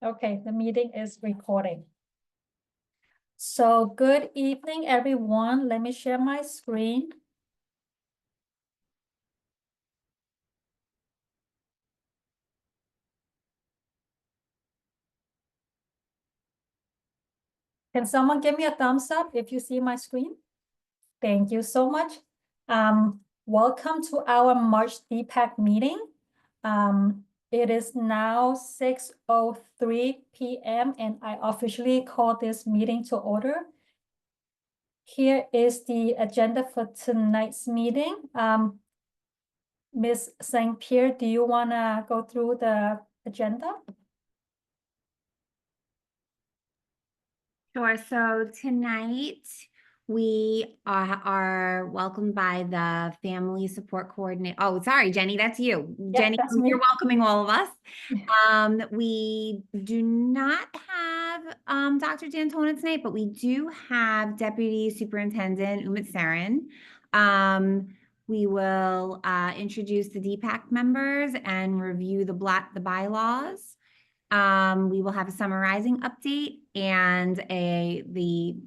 Okay, the meeting is recording. So good evening, everyone. Let me share my screen. Can someone give me a thumbs up if you see my screen? Thank you so much. Welcome to our March DPAC meeting. It is now 6:03 p.m. and I officially call this meeting to order. Here is the agenda for tonight's meeting. Ms. St. Pierre, do you want to go through the agenda? Sure. So tonight we are welcomed by the Family Support Coordinator. Oh, sorry, Jenny, that's you. Yeah, Jenny, that's me. you're welcoming all of us. We do not have Dr. D'Antona tonight, but we do have Deputy Superintendent Umit Sarin. We will introduce the DPAC members and review the bylaws. We will have a summarizing update and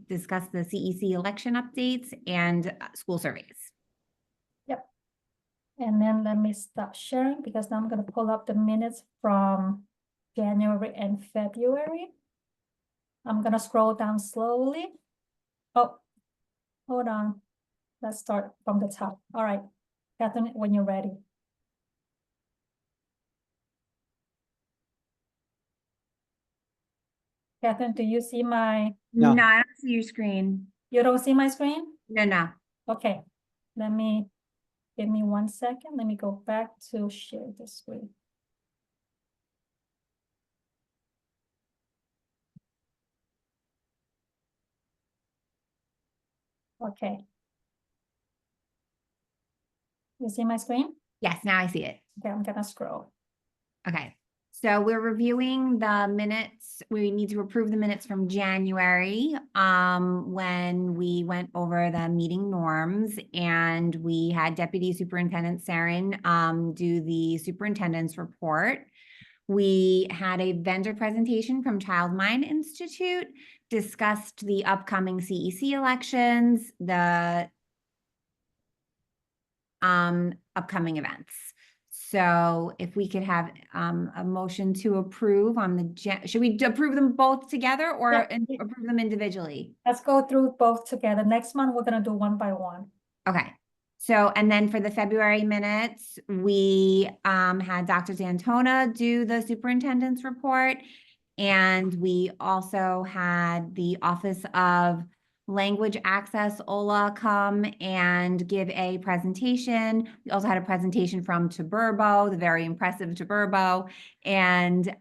discuss the CEC election updates and school surveys. Yep. And then let me stop sharing because now I'm going to pull up the minutes from January and February. I'm going to scroll down slowly. Oh, hold on. Let's start from the top. All right, Catherine, when you're ready. Catherine, do you see my? No, I don't see your screen. You don't see my screen? No. Okay, give me 1 second. Let me go back to share the screen. Okay. You see my screen? Yes, now I see it. Okay, I'm gonna scroll. Okay. So we're reviewing the minutes. We need to approve the minutes from January, when we went over the meeting norms and we had Deputy Superintendent Sarin do the superintendent's report. We had a vendor presentation from Child Mind Institute, discussed the upcoming CEC elections, the upcoming events. So if we could have a motion to approve on the, should we approve them both together or approve them individually? Let's go through both together. Next month, we're gonna do one by one. Okay. So, and then for the February minutes, we had Dr. D'Antona do the superintendent's report. And we also had the Office of Language Access, OLA, come and give a presentation. We also had a presentation from Taburbo, the very impressive Taburbo. And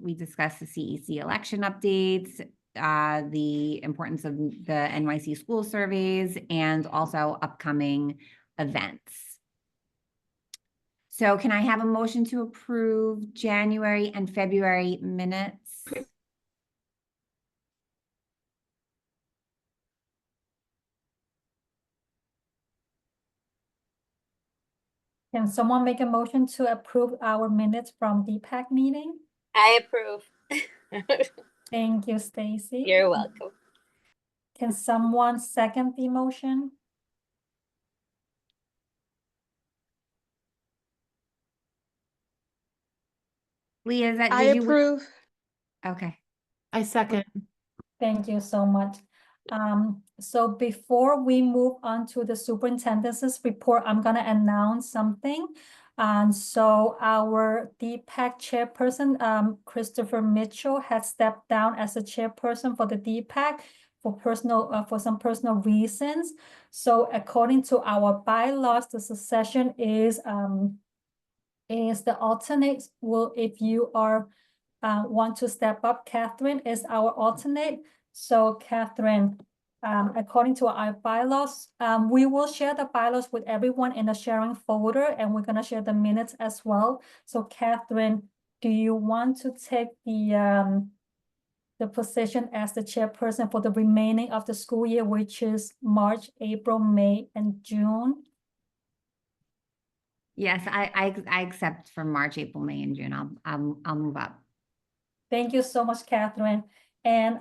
we discussed the CEC election updates, the importance of the NYC school surveys, and also upcoming events. So can I have a motion to approve January and February minutes? Can someone make a motion to approve our minutes from DPAC meeting? I approve. Thank you, Stacy. You're welcome. Can someone second the motion? Leah, I approve. Okay. I second. Thank you so much. So before we move on to the superintendent's report, I'm gonna announce something. So our DPAC chairperson, Christopher Mitchell, has stepped down as the chairperson for the DPAC for some personal reasons. So according to our bylaws, the succession is the alternate. If you want to step up, Catherine is our alternate. So Catherine, according to our bylaws, we will share the bylaws with everyone in the sharing folder, and we're gonna share the minutes as well. So Catherine, do you want to take the position as the chairperson for the remaining of the school year, which is March, April, May, and June? Yes, I accept for March, April, May, and June. I'll move up. Thank you so much, Catherine. And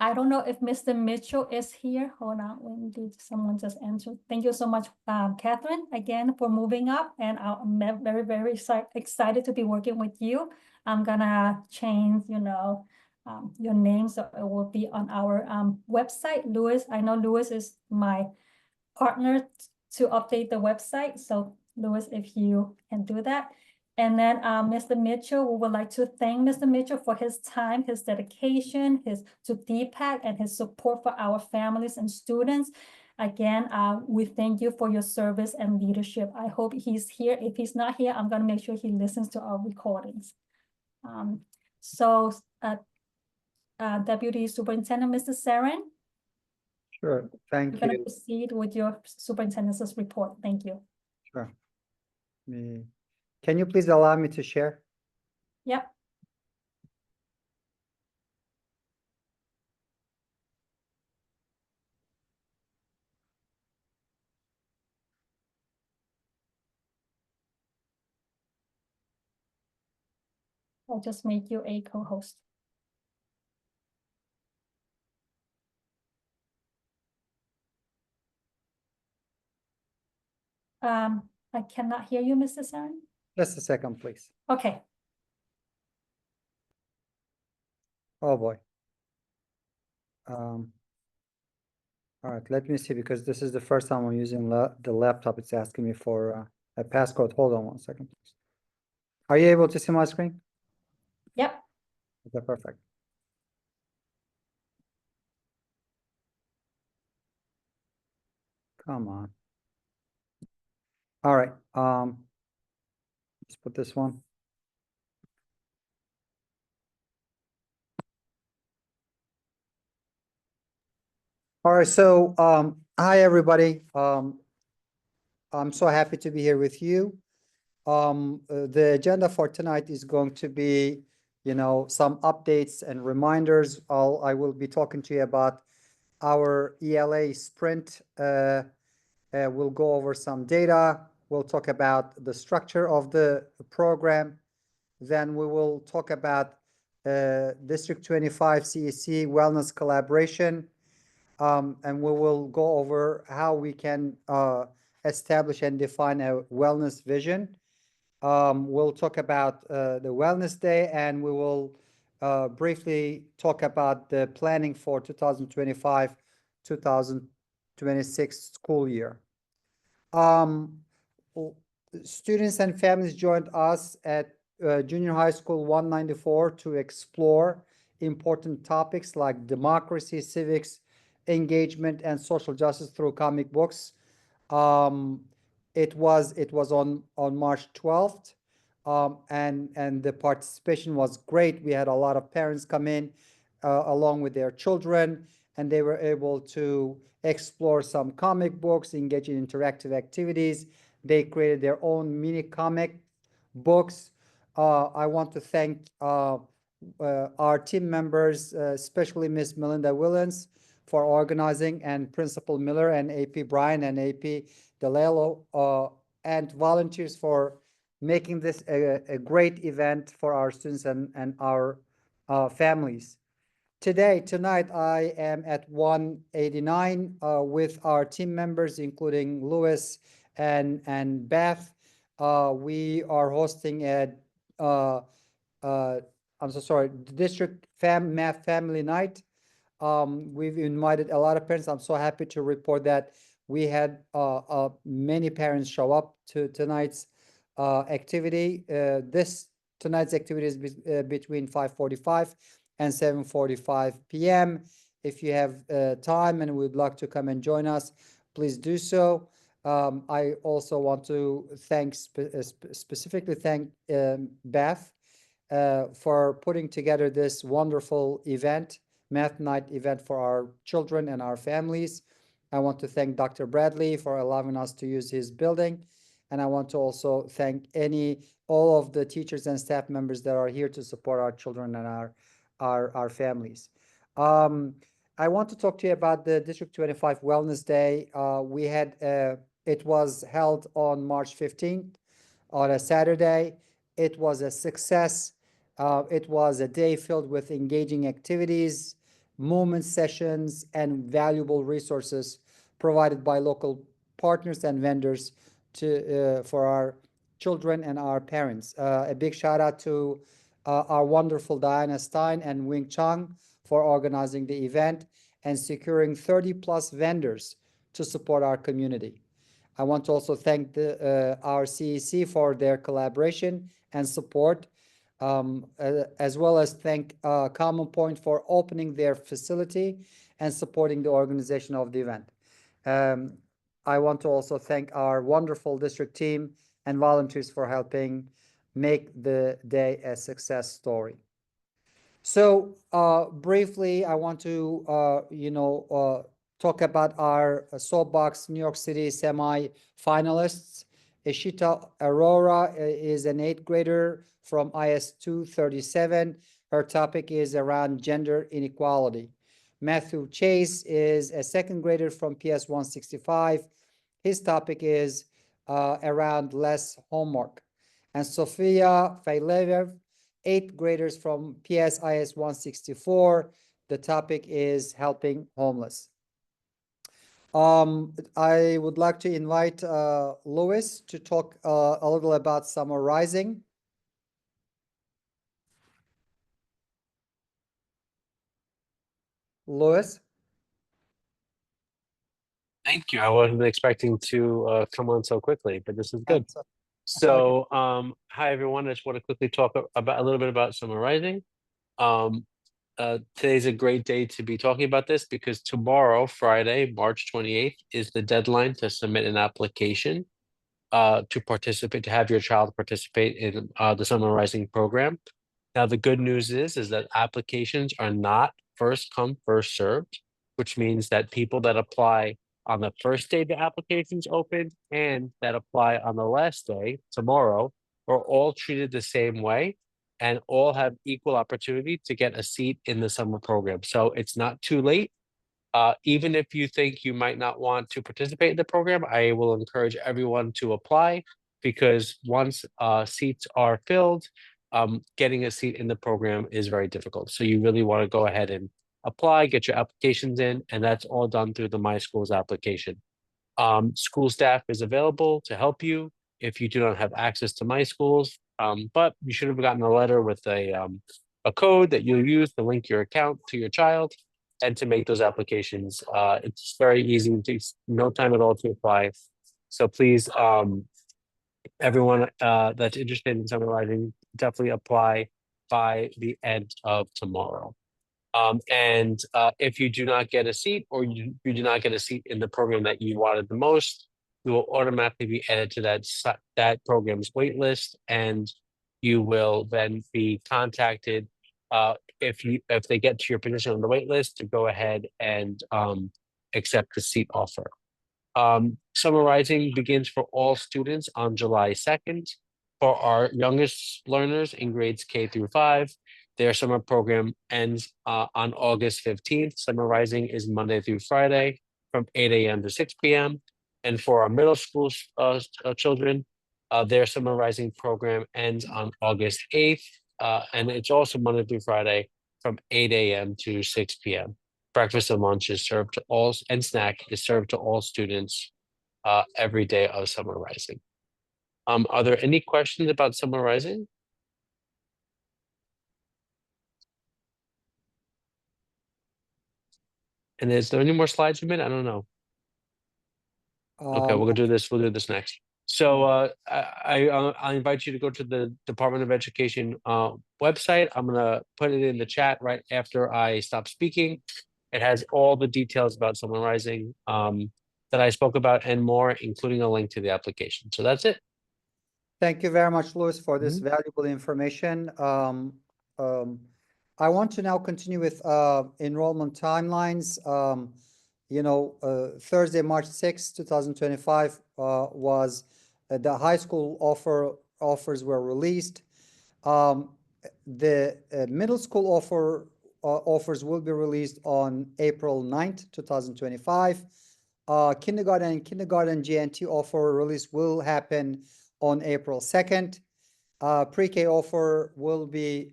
I don't know if Mr. Mitchell is here. Hold on, when did someone just answer? Thank you so much, Catherine, again for moving up. And I'm very, very excited to be working with you. I'm gonna change, your name, so it will be on our website. Louis, I know Louis is my partner to update the website. So Louis, if you can do that. And then Mr. Mitchell, we would like to thank Mr. Mitchell for his time, his dedication, to DPAC and his support for our families and students. Again, we thank you for your service and leadership. I hope he's here. If he's not here, I'm gonna make sure he listens to our recordings. So Deputy Superintendent, Mr. Saren, Sure, you're thank gonna you. proceed with your superintendent's report. Thank you. Sure. Can you please allow me to share? Yep. I'll just make you a co-host. I cannot hear you, Mr. Saren. Just a second, please. Okay, Oh, boy. All right, let me see, because this is the first time I'm using the laptop. It's asking me for a passcode. Hold on one second, please. Are you able to see my screen? yep. Okay, perfect. Come on. All right, let's put this one. All right, so hi everybody. I'm so happy to be here with you. The agenda for tonight is going to be, some updates and reminders. I will be talking to you about our ELA sprint. We'll go over some data. We'll talk about the structure of the program. Then we will talk about District 25 CEC wellness collaboration. And we will go over how we can establish and define a wellness vision. We'll talk about the Wellness Day, and we will briefly talk about the planning for 2025-2026 school year. Students and families joined us at Junior High School 194 to explore important topics like democracy, civics, engagement, and social justice through comic books. It was on March 12th, and the participation was great. We had a lot of parents come in along with their children, and they were able to explore some comic books, engage in interactive activities. They created their own mini comic books. I want to thank our team members, especially Miss Melinda Willens, for organizing, and Principal Miller and AP Bryan and AP DeLello, and volunteers for making this a great event for our students and our families. Tonight, I am at 189 with our team members, including Louis and Beth. We are hosting I'm so sorry, District Math Family Night. We've invited a lot of parents. I'm so happy to report that we had many parents show up to tonight's activity. Tonight's activity is between 5:45 and 7:45 p.m. If you have time and would like to come and join us, please do so. I also want to specifically thank Beth for putting together this wonderful event, Math Night event for our children and our families. I want to thank Dr. Bradley for allowing us to use his building. And I want to also thank all of the teachers and staff members that are here to support our children and our families. I want to talk to you about the District 25 Wellness Day. It was held on March 15th on a Saturday. It was a success. It was a day filled with engaging activities, movement sessions, and valuable resources provided by local partners and vendors for our children and our parents. A big shout out to our wonderful Diana Stein and Wing Chang for organizing the event and securing 30 plus vendors to support our community. I want to also thank our CEC for their collaboration and support, as well as thank Common Point for opening their facility and supporting the organization of the event. I want to also thank our wonderful district team and volunteers for helping make the day a success story. So briefly, I want to talk about our soapbox New York City semi-finalists. Ishita Aurora is an 8th grader from IS 237. Her topic is around gender inequality. Matthew Chase is a 2nd grader from PS 165. His topic is around less homework. And Sofia Failev, 8th graders from PSIS 164. The topic is helping homeless. I would like to invite Louis to talk a little about Summer Rising. Louis? Thank you. I wasn't expecting to come on so quickly, but this is good. So, hi everyone. I just want to quickly talk about a little bit about Summer Rising. Today's a great day to be talking about this because tomorrow, Friday, March 28th, is the deadline to submit an application to have your child participate in the Summer Rising program. Now, the good news is that applications are not first come, first served, which means that people that apply on the first day the application's open and that apply on the last day, tomorrow, are all treated the same way and all have equal opportunity to get a seat in the summer program. So it's not too late. Even if you think you might not want to participate in the program, I will encourage everyone to apply because once seats are filled, getting a seat in the program is very difficult. So you really want to go ahead and apply, get your applications in, and that's all done through the My Schools application. School staff is available to help you if you do not have access to My Schools, but you should have gotten a letter with a code that you'll use to link your account to your child and to make those applications. It's very easy, it takes no time at all to apply. So please, everyone that's interested in Summer Rising, definitely apply by the end of tomorrow. And if you do not get a seat or you do not get a seat in the program that you wanted the most, you will automatically be added to that program's wait list, and you will then be contacted if they get to your position on the wait list to go ahead and accept the seat offer. Summer Rising begins for all students on July 2nd. For our youngest learners in grades K through 5, their summer program ends on August 15th. Summer Rising is Monday through Friday from 8 a.m. to 6 p.m. And for our middle school children, their Summer Rising program ends on August 8th. And it's also Monday through Friday from 8 a.m. to 6 p.m. Breakfast and lunch is served to all, and snack is served to all students every day of Summer Rising. Are there any questions about Summer Rising? And is there any more slides, Amit? I don't know. Okay, we'll go do this. We'll do this next. So I invite you to go to the Department of Education website. I'm gonna put it in the chat right after I stop speaking. It has all the details about Summer Rising that I spoke about and more, including a link to the application. So that's it. Thank you very much, Louis, for this valuable information. I want to now continue with enrollment timelines. Thursday, March 6, 2025 was the high school offers were released. The middle school offers will be released on April 9th, 2025. Kindergarten GNT offer release will happen on April 2nd. Pre-K offer will be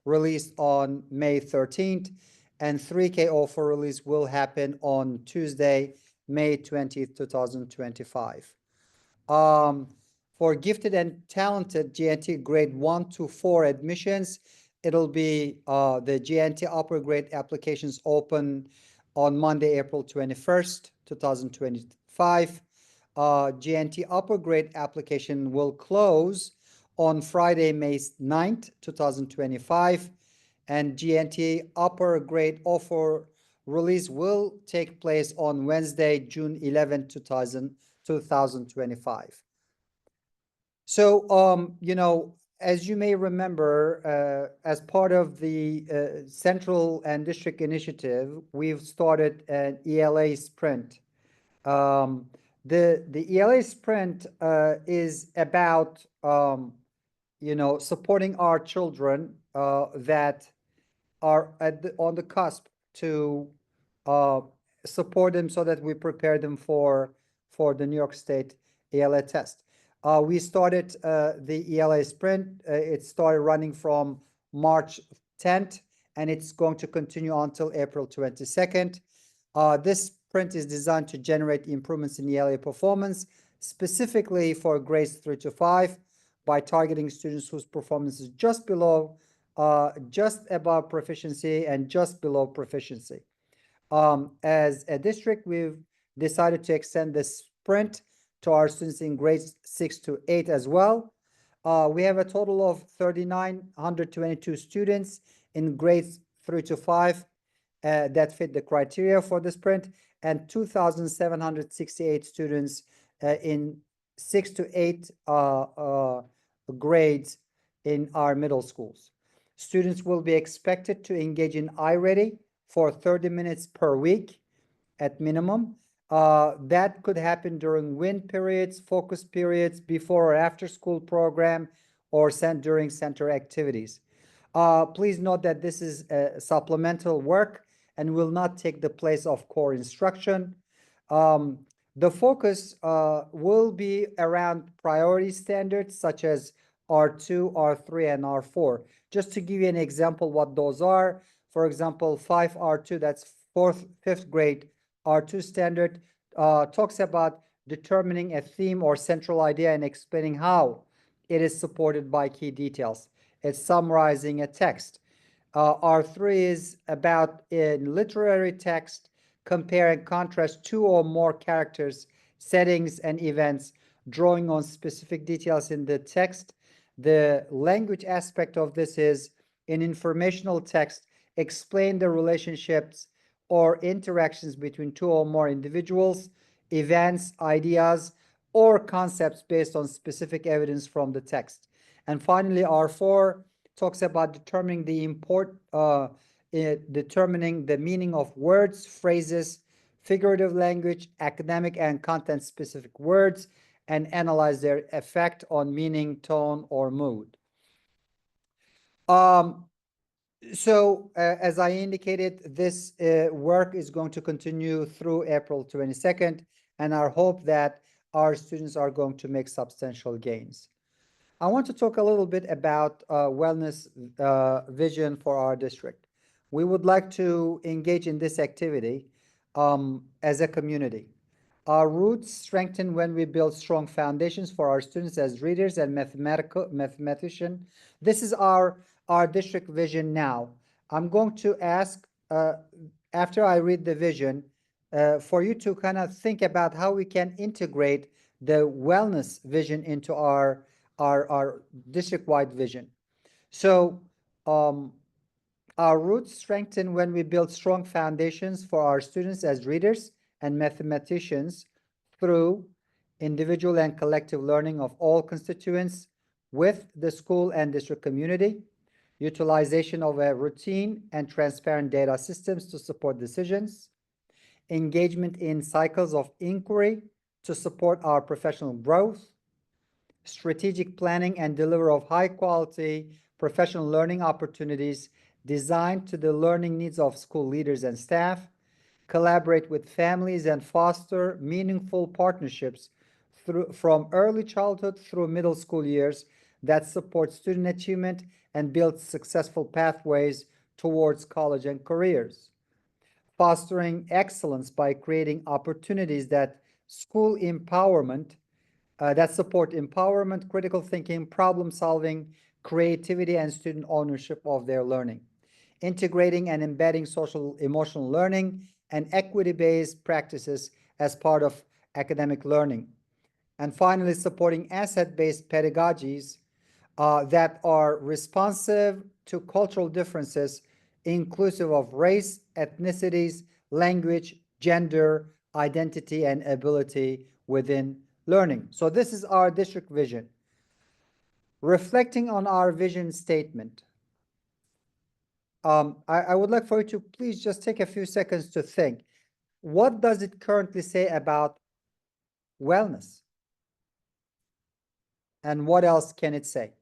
released on May 13th, and 3K offer release will happen on Tuesday, May 20th, 2025. For gifted and talented GNT grade 1 to 4 admissions, it'll be the GNT upper grade applications open on Monday, April 21st, 2025. GNT upper grade application will close on Friday, May 9th, 2025, and GNT upper grade offer release will take place on Wednesday, June 11th, 2025. So, as you may remember, as part of the central and district initiative, we've started an ELA sprint. The ELA sprint is about supporting our children that are on the cusp to support them so that we prepare them for the New York State ELA test. We started the ELA sprint. It started running from March 10th, and it's going to continue until April 22nd. This sprint is designed to generate improvements in ELA performance, specifically for grades 3 to 5, by targeting students whose performance is just above proficiency and just below proficiency. As a district, we've decided to extend this sprint to our students in grades 6 to 8 as well. We have a total of 3,922 students in grades 3 to 5 that fit the criteria for the sprint, and 2,768 students in 6 to 8 grades in our middle schools. Students will be expected to engage in iReady for 30 minutes per week at minimum. That could happen during WIN periods, focus periods, before or after school program, or during center activities. Please note that this is supplemental work and will not take the place of core instruction. The focus will be around priority standards such as R2, R3, and R4. Just to give you an example what those are, for example, 5R2, that's 5th grade R2 standard, talks about determining a theme or central idea and explaining how it is supported by key details. It's summarizing a text. R3 is about, in literary text, compare and contrast two or more characters, settings, and events, drawing on specific details in the text. The language aspect of this is, in informational text, explain the relationships or interactions between two or more individuals, events, ideas, or concepts based on specific evidence from the text. And finally, R4 talks about determining the meaning of words, phrases, figurative language, academic and content-specific words, and analyze their effect on meaning, tone, or mood. As I indicated, this work is going to continue through April 22nd, and our hope that our students are going to make substantial gains. I want to talk a little bit about wellness vision for our district. We would like to engage in this activity as a community. Our roots strengthen when we build strong foundations for our students as readers and mathematicians. This is our district vision now. I'm going to ask, after I read the vision, for you to kind of think about how we can integrate the wellness vision into our district-wide vision. So, our roots strengthen when we build strong foundations for our students as readers and mathematicians through individual and collective learning of all constituents with the school and district community, utilization of a routine and transparent data systems to support decisions, engagement in cycles of inquiry to support our professional growth, strategic planning and delivery of high-quality professional learning opportunities designed to the learning needs of school leaders and staff, collaborate with families and foster meaningful partnerships from early childhood through middle school years that support student achievement and build successful pathways towards college and careers. Fostering excellence by creating opportunities that school empowerment, that support empowerment, critical thinking, problem solving, creativity, and student ownership of their learning. Integrating and embedding social emotional learning and equity-based practices as part of academic learning. And finally, supporting asset-based pedagogies that are responsive to cultural differences, inclusive of race, ethnicities, language, gender, identity, and ability within learning. So this is our district vision. Reflecting on our vision statement, I would like for you to please just take a few seconds to think. What does it currently say about wellness? And what else can it say?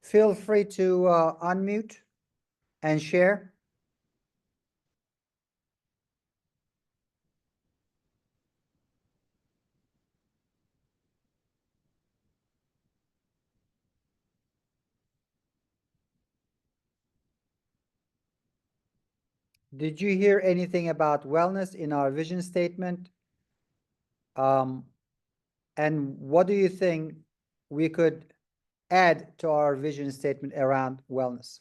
Feel free to unmute and share. Did you hear anything about wellness in our vision statement? And what do you think we could add to our vision statement around wellness?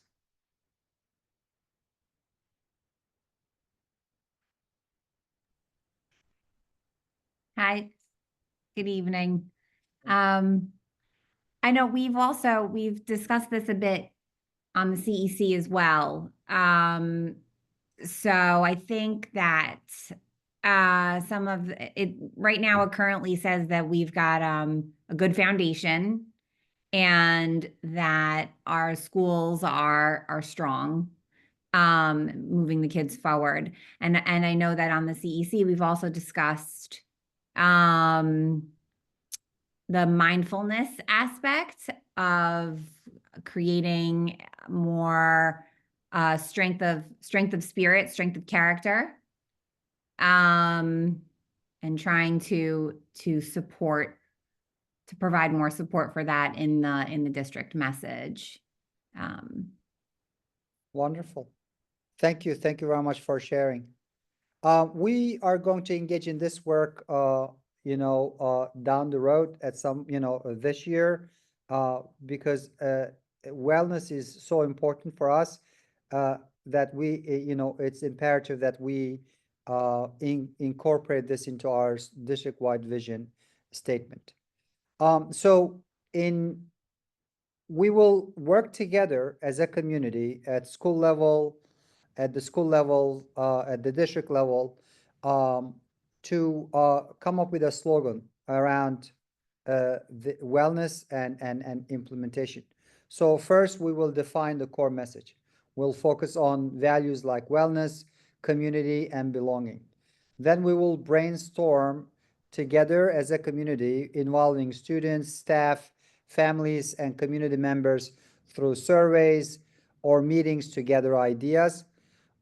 Hi, good evening. I know we've discussed this a bit on the CEC as well. So I think that some of it right now, it currently says that we've got a good foundation and that our schools are strong, moving the kids forward. And I know that on the CEC, we've also discussed the mindfulness aspect of creating more strength of spirit, strength of character, and trying to provide more support for that in the district message. Wonderful. Thank you. Thank you very much for sharing. We are going to engage in this work, down the road at some, this year, because wellness is so important for us that we, it's imperative that we incorporate this into our district-wide vision statement. We will work together as a community at school level, at the district level, to come up with a slogan around the wellness and implementation. So first, we will define the core message. We'll focus on values like wellness, community, and belonging. Then we will brainstorm together as a community involving students, staff, families, and community members through surveys or meetings to gather ideas.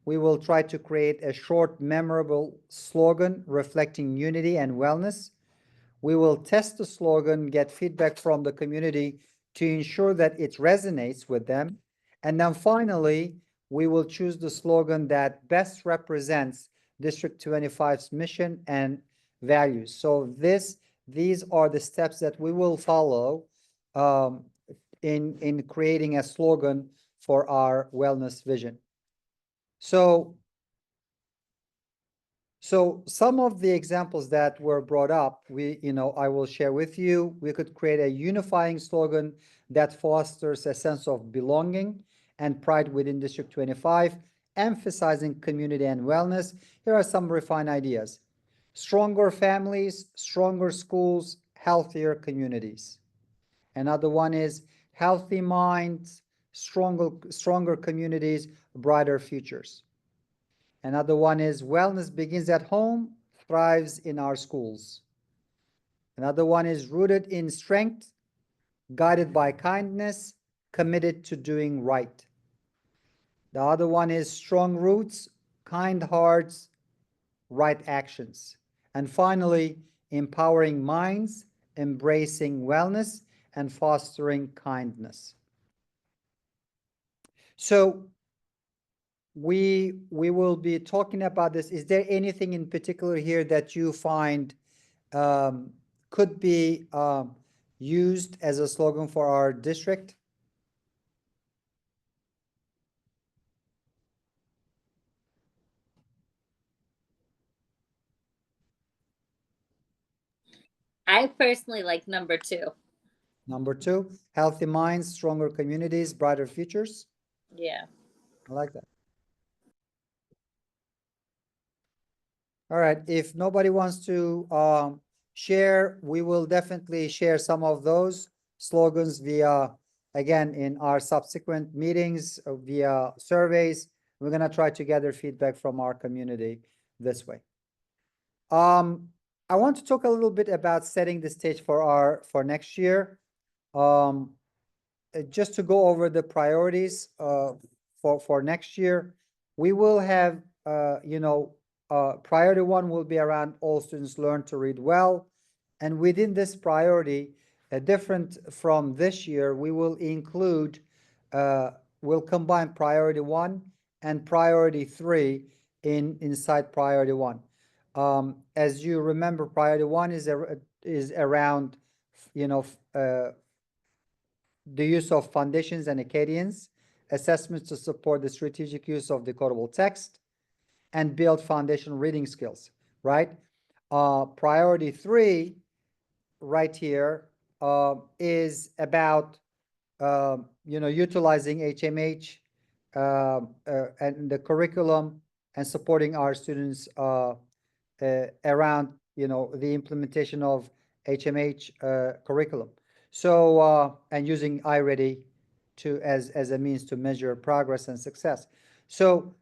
We will try to create a short, memorable slogan reflecting unity and wellness. We will test the slogan, get feedback from the community to ensure that it resonates with them. And then finally, we will choose the slogan that best represents District 25's mission and values. So these are the steps that we will follow in creating a slogan for our wellness vision. So some of the examples that were brought up, I will share with you. We could create a unifying slogan that fosters a sense of belonging and pride within District 25, emphasizing community and wellness. Here are some refined ideas. Stronger families, stronger schools, healthier communities. Another one is healthy minds, stronger communities, brighter futures. Another one is wellness begins at home, thrives in our schools. Another one is rooted in strength, guided by kindness, committed to doing right. The other one is strong roots, kind hearts, right actions. And finally, empowering minds, embracing wellness, and fostering kindness. So we will be talking about this. Is there anything in particular here that you find could be used as a slogan for our district? I personally like number 2. Number 2, healthy minds, stronger communities, brighter futures. Yeah. I like that. All right, if nobody wants to share, we will definitely share some of those slogans via, again, in our subsequent meetings, via surveys. We're gonna try to gather feedback from our community this way. I want to talk a little bit about setting the stage for next year. Just to go over the priorities for next year, we will have priority 1 will be around all students learn to read well, and within this priority, different from this year, we will include we'll combine priority 1 and priority 3 inside priority 1. As you remember, priority 1 is around the use of foundations and Acadians, assessments to support the strategic use of decodable text, and build foundational reading skills, right? Priority 3 right here is about utilizing HMH and the curriculum and supporting our students around the implementation of HMH curriculum. So and using iReady as a means to measure progress and success. So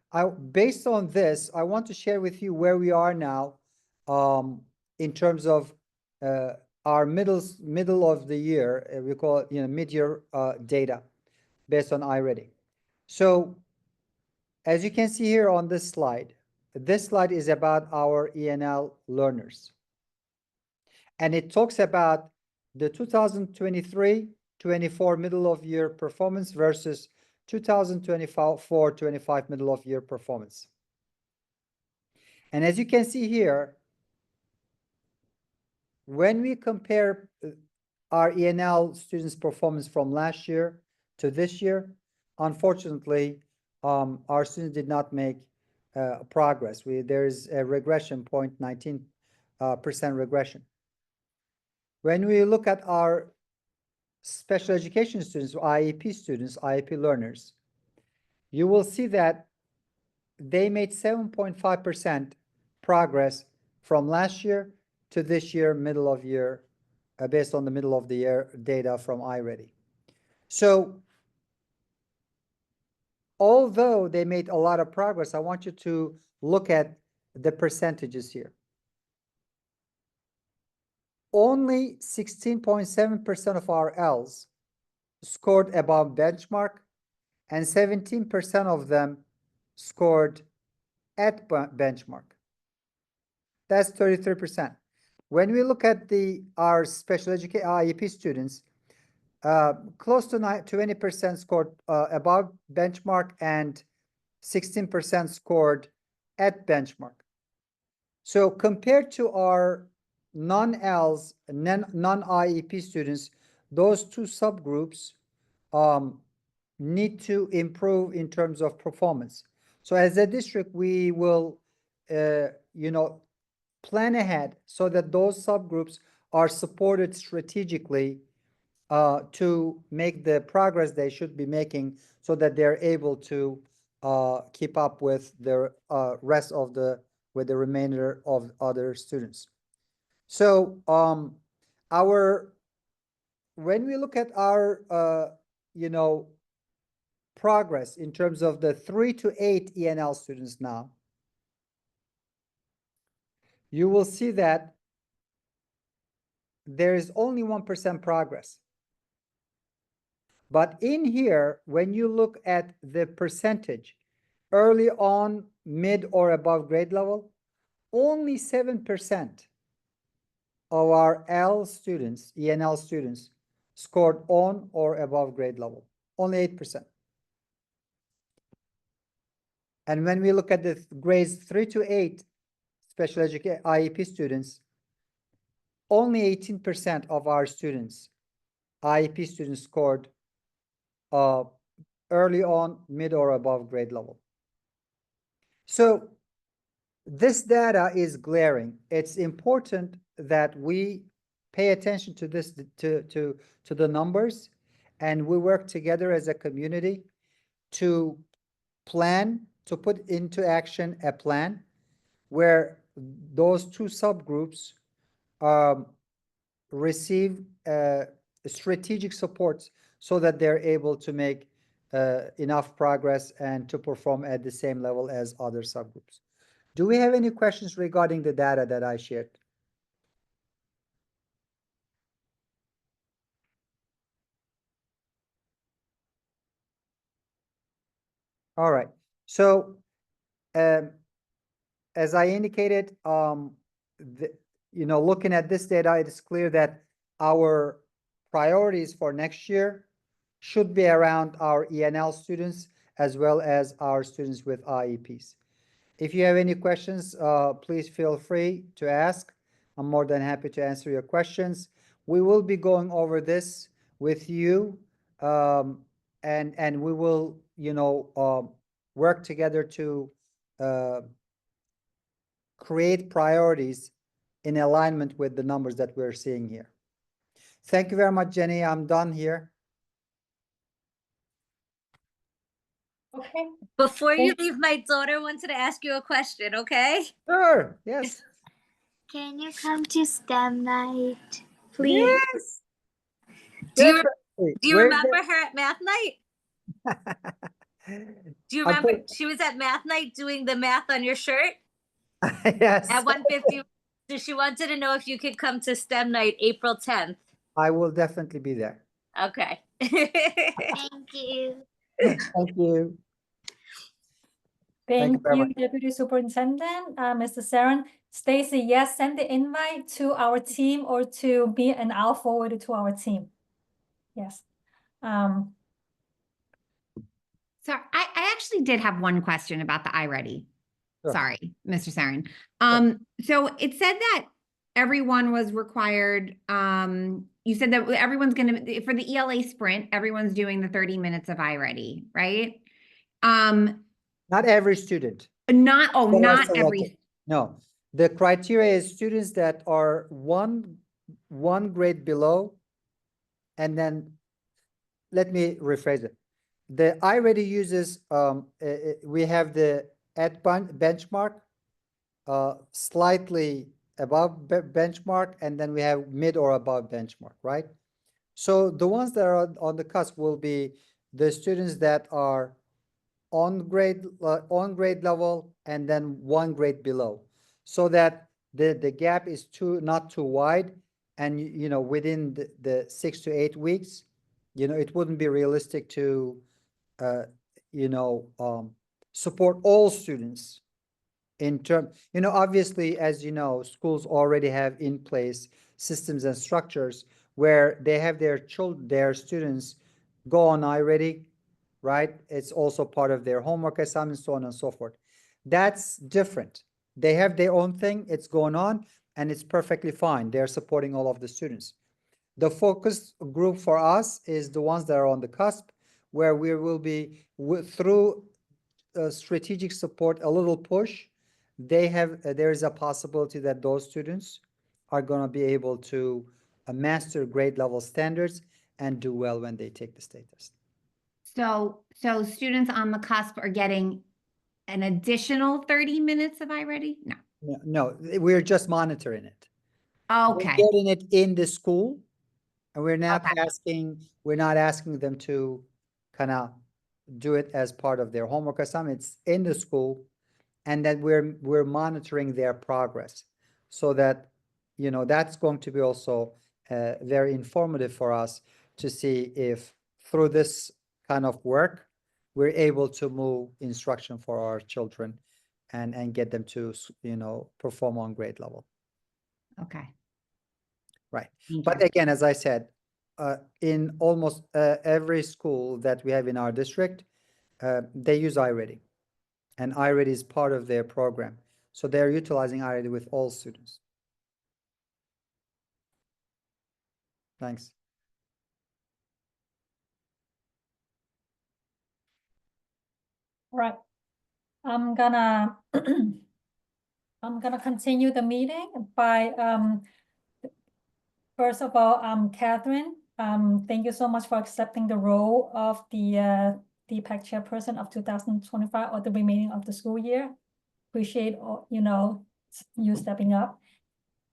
based on this, I want to share with you where we are now in terms of our middle of the year. We call it mid-year data based on iReady. So as you can see here on this slide is about our ENL learners. And it talks about the 2023-24 middle of year performance versus 2024-25 middle of year performance. And as you can see here, when we compare our ENL students' performance from last year to this year, unfortunately, our students did not make progress. There's a regression, 0.19% regression. When we look at our special education students, IEP learners, you will see that they made 7.5% progress from last year to this year, middle of year, based on the middle of the year data from iReady. So although they made a lot of progress, I want you to look at the percentages here. Only 16.7% of our Ls scored above benchmark, and 17% of them scored at benchmark. That's 33%. When we look at our special education IEP students, close to 20% scored above benchmark and 16% scored at benchmark. So compared to our non-ELs, non-IEP students, those two subgroups need to improve in terms of performance. So as a district, we will, plan ahead so that those subgroups are supported strategically to make the progress they should be making so that they're able to keep up with the rest of with the remainder of other students. So when we look at our progress in terms of the 3 to 8 ENL students now, you will see that there is only 1% progress. But in here, when you look at the percentage early on, mid or above grade level, only 7% of our ENL students scored on or above grade level. Only 8%. And when we look at the grades 3 to 8 special education IEP students, only 18% of our students, IEP students, scored early on, mid or above grade level. So this data is glaring. It's important that we pay attention to this, to the numbers, and we work together as a community to plan, to put into action a plan where those two subgroups receive strategic support so that they're able to make enough progress and to perform at the same level as other subgroups. Do we have any questions regarding the data that I shared? All right. So, as I indicated, looking at this data, it is clear that our priorities for next year should be around our ENL students as well as our students with IEPs. If you have any questions, please feel free to ask. I'm more than happy to answer your questions. We will be going over this with you, and we will, work together to create priorities in alignment with the numbers that we're seeing here. Thank you very much, Jenny. I'm done here. Okay. Before you leave, my daughter wanted to ask you a question, okay? Sure. Yes. Can you come to STEM night, please? Yes. Do you, Definitely. do you Where's remember her at math night? Do you remember she was at math night doing the math on your shirt Yes. at 150? So she wanted to know if you could come to STEM night April 10th. I will definitely be there. Okay. Thank you. Thank you. Thank you Thank very you, much. Deputy Superintendent, Mr. Saran. Stacy, yes, send the invite to our team or to me, and I'll forward it to our team. Yes. So I actually did have one question about the iReady. Sure. Sorry, Mr. Sarin. So it said that everyone was required, you said that everyone's gonna, for the ELA sprint, everyone's doing the 30 minutes of iReady, right? Not every student. Not, oh, That are not selected. every, No, the criteria is students that are one grade below, and then let me rephrase it. The iReady uses we have the at benchmark, slightly above benchmark, and then we have mid or above benchmark, right? So the ones that are on the cusp will be the students that are on grade level and then one grade below, so that the gap is not too wide, and within the 6 to 8 weeks, it wouldn't be realistic to support all students in term, obviously, as you know, schools already have in place systems and structures where they have their students go on iReady, right? It's also part of their homework assignments, so on and so forth. That's different. They have their own thing, it's going on, and it's perfectly fine. They're supporting all of the students. The focus group for us is the ones that are on the cusp, where we will be through strategic support, a little push. There is a possibility that those students are going to be able to master grade level standards and do well when they take the state test. so students on the cusp are getting an additional 30 minutes of iReady? No. No, we're just monitoring it. Okay. We're getting it in the school, and we're not Okay. asking them to kind of do it as part of their homework assignment. It's in the school, and then we're monitoring their progress, so that that's going to be also very informative for us to see if through this kind of work we're able to move instruction for our children and get them to perform on grade level. Okay. Right. Thank But you. again, as I said, in almost every school that we have in our district, they use iReady. And iReady is part of their program. So they're utilizing iReady with all students. Thanks. Right. I'm gonna I'm gonna continue the meeting by first of all, Catherine, thank you so much for accepting the role of the DPAC chairperson of 2025 or the remaining of the school year. Appreciate all, you stepping up.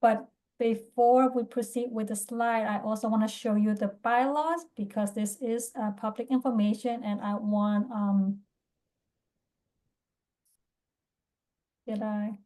But before we proceed with the slide, I also want to show you the bylaws because this is public information and I want did I?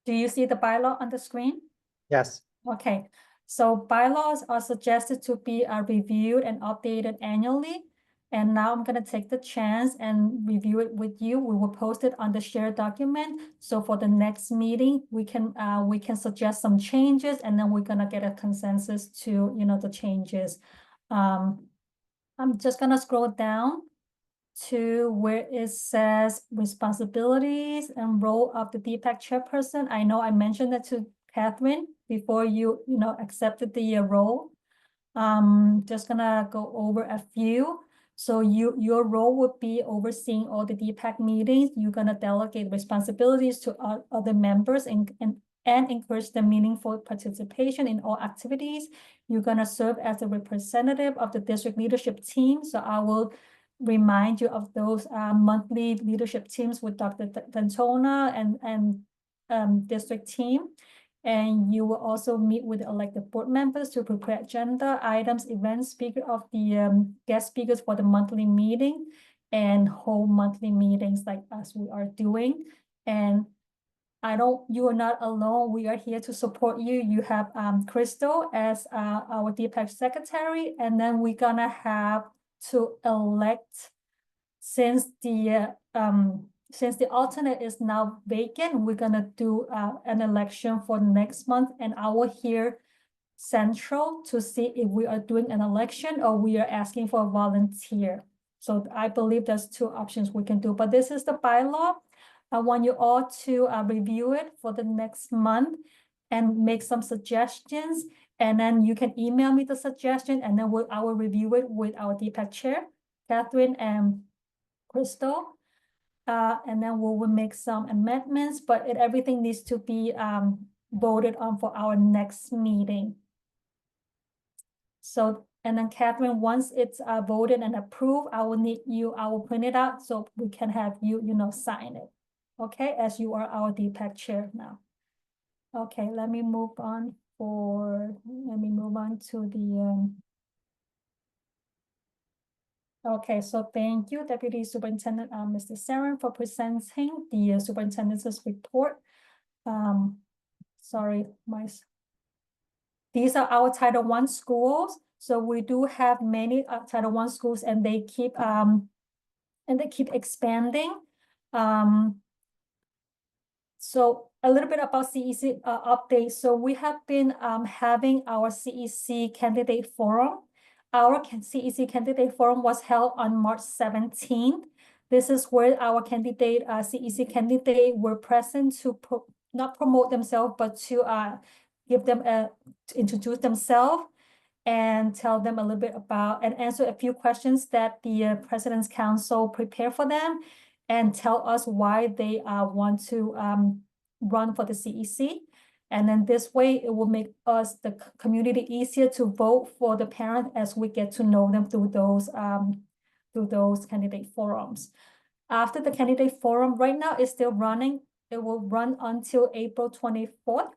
Do you see the bylaw on the screen? Yes. Okay, so bylaws are suggested to be reviewed and updated annually. And now I'm gonna take the chance and review it with you. We will post it on the shared document. So for the next meeting, we can suggest some changes and then we're gonna get a consensus to, the changes. I'm just gonna scroll down to where it says responsibilities and role of the DPAC chairperson. I know I mentioned that to Catherine before you accepted the role. Just gonna go over a few. So your role would be overseeing all the DPAC meetings. You're gonna delegate responsibilities to other members and encourage the meaningful participation in all activities. You're gonna serve as a representative of the district leadership team. So I will remind you of those monthly leadership teams with Dr. Dantona and district team. And you will also meet with elected board members to prepare agenda items, events, speaker of the guest speakers for the monthly meeting and hold monthly meetings like as we are doing. And you are not alone. We are here to support you. You have Crystal as our DPAC secretary, and then we're gonna have to elect since the alternate is now vacant, we're gonna do an election for next month, and I will hear central to see if we are doing an election or we are asking for a volunteer. So I believe there's two options we can do, but this is the bylaw. I want you all to review it for the next month and make some suggestions. And then you can email me the suggestion and then I will review it with our DPAC chair, Catherine and Crystal. And then we will make some amendments, but everything needs to be voted on for our next meeting. So, and then Catherine, once it's voted and approved, I will print it out so we can have you, sign it. Okay, as you are our DPAC chair now. Okay, let me move on to the okay, so thank you, Deputy Superintendent, Mr. Saren, for presenting the superintendent's report. Sorry, these are our Title I schools. So we do have many Title I schools, and they keep expanding. So a little bit about CEC update. So we have been having our CEC candidate forum. Our CEC candidate forum was held on March 17th. This is where our CEC candidate were present to not promote themselves, but to give them to introduce themselves and tell them a little bit about and answer a few questions that the President's Council prepared for them and tell us why they want to run for the CEC. And then this way, it will make us, the community, easier to vote for the parent as we get to know them through those candidate forums. After the candidate forum, right now it's still running. It will run until April 24th.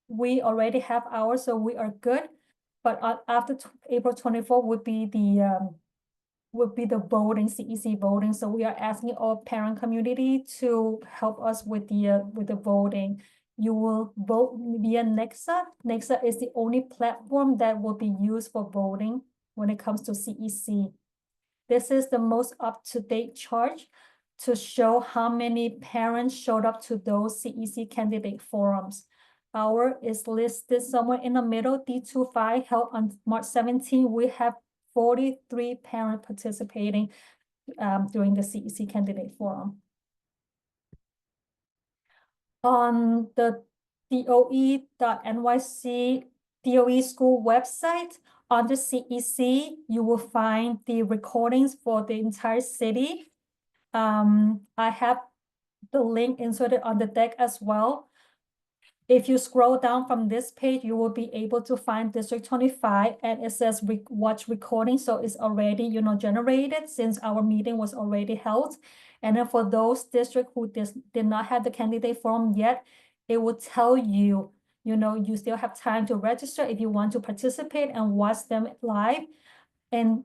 We already have ours, so we are good. But after April 24th would be the voting, CEC voting. So we are asking our parent community to help us with the voting. You will vote via Nexa. Nexa is the only platform that will be used for voting when it comes to CEC. This is the most up-to-date charge. to show how many parents showed up to those CEC candidate forums. Our is listed somewhere in the middle, D25 held on March 17. We have 43 parents participating during the CEC candidate forum. On the DOE.NYC DOE school website, under CEC, you will find the recordings for the entire city. I have the link inserted on the deck as well. If you scroll down from this page, you will be able to find District 25, and it says watch recording. So it's already, generated since our meeting was already held. And then for those districts who did not have the candidate form yet, it will tell you, you still have time to register if you want to participate and watch them live. And,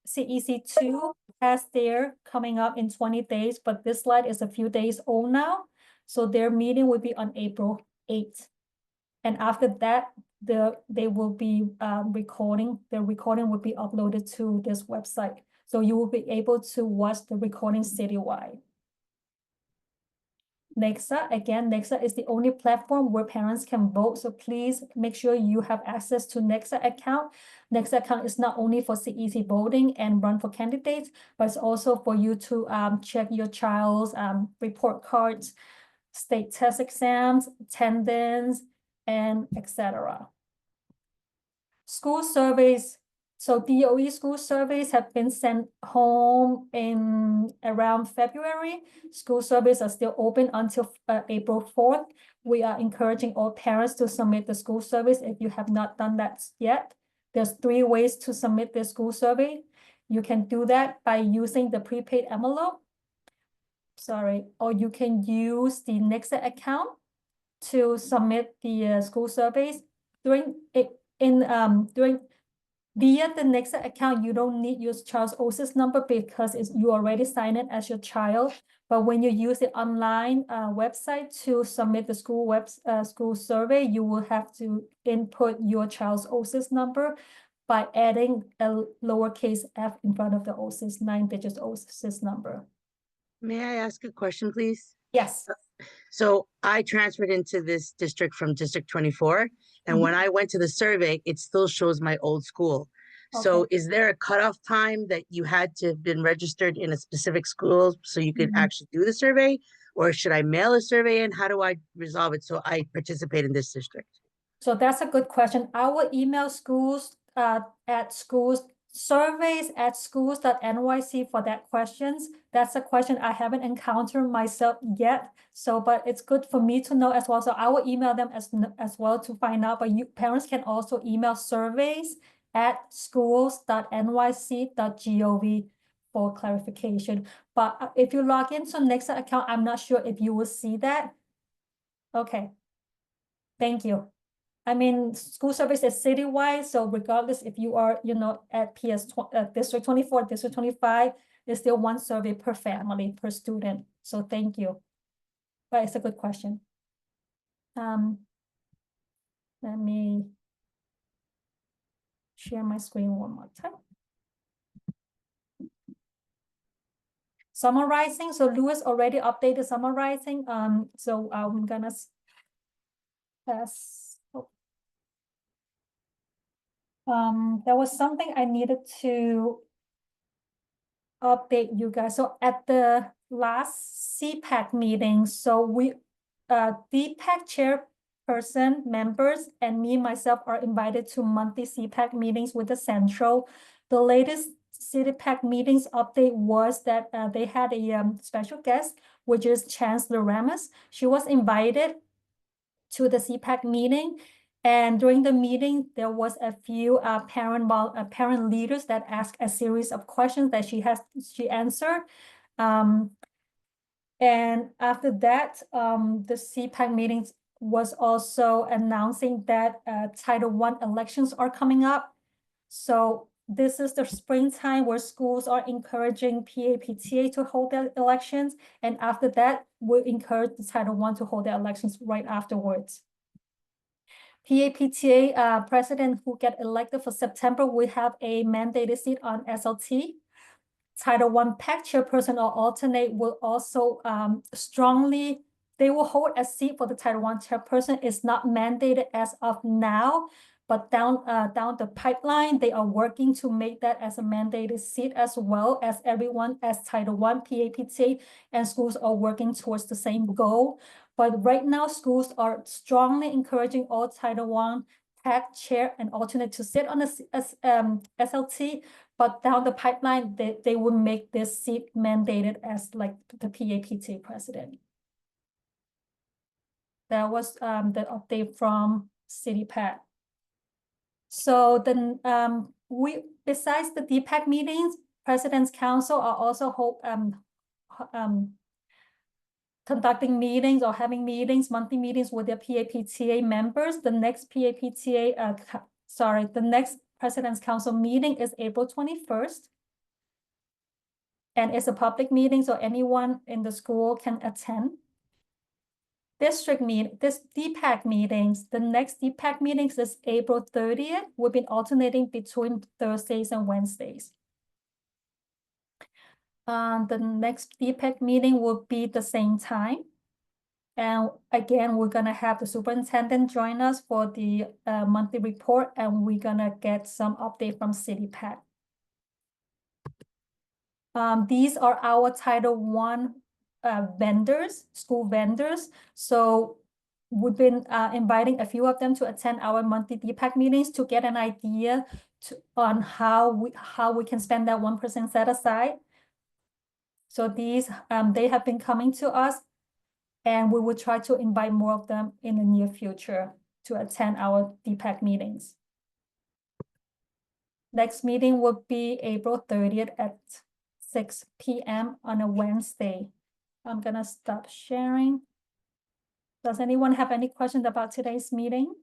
CEC2 has their coming up in 20 days, but this slide is a few days old now. So their meeting will be on April 8th. And after that, they will be recording. The recording will be uploaded to this website. So you will be able to watch the recording citywide. Nexa, again, Nexa is the only platform where parents can vote. So please make sure you have access to Nexa account. Nexa account is not only for CEC voting and run for candidates, but it's also for you to check your child's report cards, state test exams, attendance, and etc. School surveys. So DOE school surveys have been sent home in around February. School surveys are still open until April 4th. We are encouraging all parents to submit the school surveys if you have not done that yet. There's 3 ways to submit the school survey. You can do that by using the prepaid envelope. Or you can use the Nexa account to submit the school surveys. Via the Nexa account, you don't need your child's OSIS number because you already signed it as your child. But when you use the online website to submit the school survey, you will have to input your child's OSIS number by adding a lowercase f in front of the OSIS 9-digit OSIS number. May I ask a question, please? Yes. So I transferred into this district from District 24, and when I went to the survey, it still shows my old school. So Okay. is there a cutoff time that you had to have been registered in a specific school so you could actually do the survey? Or should I mail a survey in? How do I resolve it so I participate in this district? So that's a good question. I will email schools surveys@schools.nyc for that questions. That's a question I haven't encountered myself yet. So, but it's good for me to know as well. So I will email them as well to find out. But parents can also email surveys@schools.nyc.gov for clarification. But if you log into Nexa account, I'm not sure if you will see that. Okay. Thank you. I mean, school service is citywide, so regardless if you are, at District 24, District 25, there's still one survey per family, per student. So thank you. But it's a good question. Let me share my screen one more time. Summarizing, so Louis already updated summarizing. So I'm gonna pass. There was something I needed to update you guys. So at the last CPAC meeting, so we, DPAC chairperson members and me, myself are invited to monthly CPAC meetings with the Central. The latest CPAC meetings update was that they had a special guest, which is Chancellor Ramos. She was invited to the CPAC meeting. And during the meeting, there was a few parent leaders that asked a series of questions that she answered. And after that, the CPAC meetings was also announcing that Title I elections are coming up. So this is the springtime where schools are encouraging PAPTA to hold their elections. And after that, we'll encourage the Title I to hold their elections right afterwards. PAPTA president who get elected for September will have a mandated seat on SLT. Title I PAC chairperson or alternate will also strongly, they will hold a seat for the Title I chairperson. It's not mandated as of now, but down the pipeline, they are working to make that as a mandated seat as well as everyone as Title I PAPTA, and schools are working towards the same goal. But right now, schools are strongly encouraging all Title I PAC chair and alternate to sit on the SLT, but down the pipeline, they would make this seat mandated as like the PAPTA president. That was the update from CityPAC. So then we, besides the DPAC meetings, President's Council are also conducting meetings or having meetings, monthly meetings with their PAPTA members. The next PAPTA, the next President's Council meeting is April 21st. And it's a public meeting, so anyone in the school can attend. This DPAC meetings, the next DPAC meetings is April 30th. We've been alternating between Thursdays and Wednesdays. The next DPAC meeting will be the same time. And again, we're gonna have the superintendent join us for the monthly report, and we're gonna get some update from CityPAC. These are our Title I vendors, school vendors. So we've been inviting a few of them to attend our monthly DPAC meetings to get an idea on how we can spend that 1% set aside. So these, they have been coming to us, and we will try to invite more of them in the near future to attend our DPAC meetings. Next meeting will be April 30th at 6 p.m. on a Wednesday. I'm gonna stop sharing. Does anyone have any questions about today's meeting?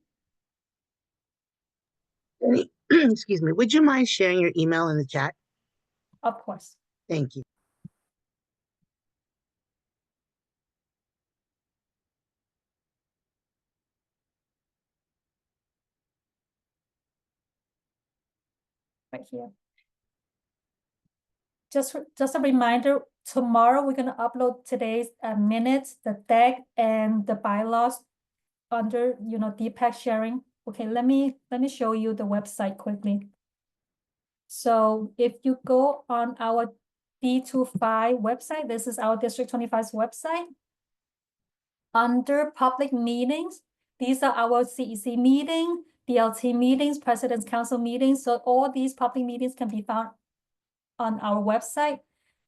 Excuse me, would you mind sharing your email in the chat? Of course. Thank you. Right here. Just a reminder, tomorrow we're gonna upload today's minutes, the deck, and the bylaws under, DPAC sharing. Okay, let me show you the website quickly. So if you go on our D25 website, this is our District 25's website. Under public meetings, these are our CEC meeting, DLT meetings, President's Council meetings. So all these public meetings can be found on our website.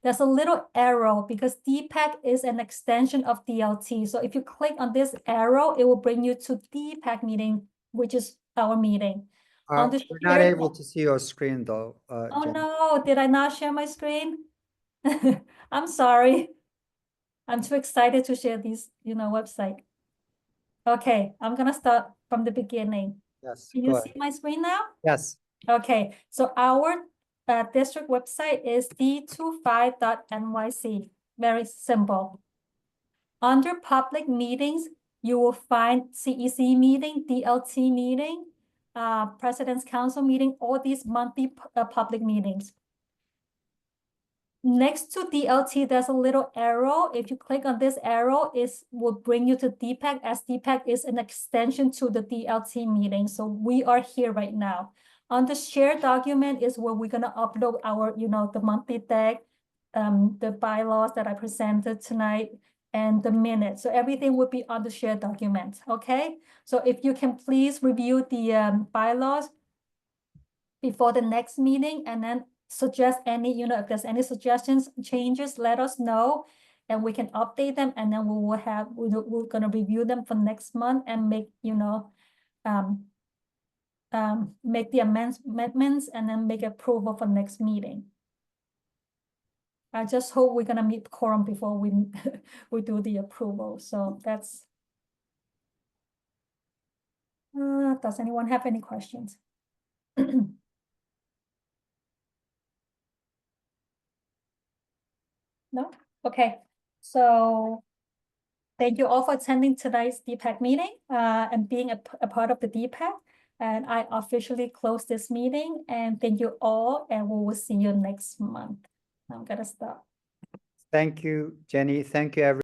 There's a little arrow because DPAC is an extension of DLT. So if you click on this arrow, it will bring you to DPAC meeting, which is our meeting. We're not able to see your screen though. Oh Jen. no, did I not share my screen? I'm sorry. I'm too excited to share these, website. Okay, I'm gonna start from the beginning. Yes, Can go you ahead. see my screen now? Yes. Okay, so our district website is d25.nyc. Very simple. Under public meetings, you will find CEC meeting, DLT meeting, President's Council meeting, all these monthly public meetings. Next to DLT, there's a little arrow. If you click on this arrow, it will bring you to DPAC, as DPAC is an extension to the DLT meeting. So we are here right now. On the shared document is where we're gonna upload our, the monthly deck, the bylaws that I presented tonight, and the minutes. So everything will be on the shared document, okay? So if you can please review the bylaws before the next meeting, and then suggest any, if there's any suggestions, changes, let us know, and we can update them, and then we're gonna review them for next month and make, make the amendments and then make approval for next meeting. I just hope we're gonna meet quorum before we we do the approval. So that's. Does anyone have any questions? No? Okay. So thank you all for attending tonight's DPAC meeting and being a part of the DPAC. And I officially close this meeting, and thank you all, and we will see you next month. I'm gonna stop. Thank you, Jenny. Thank you, everyone.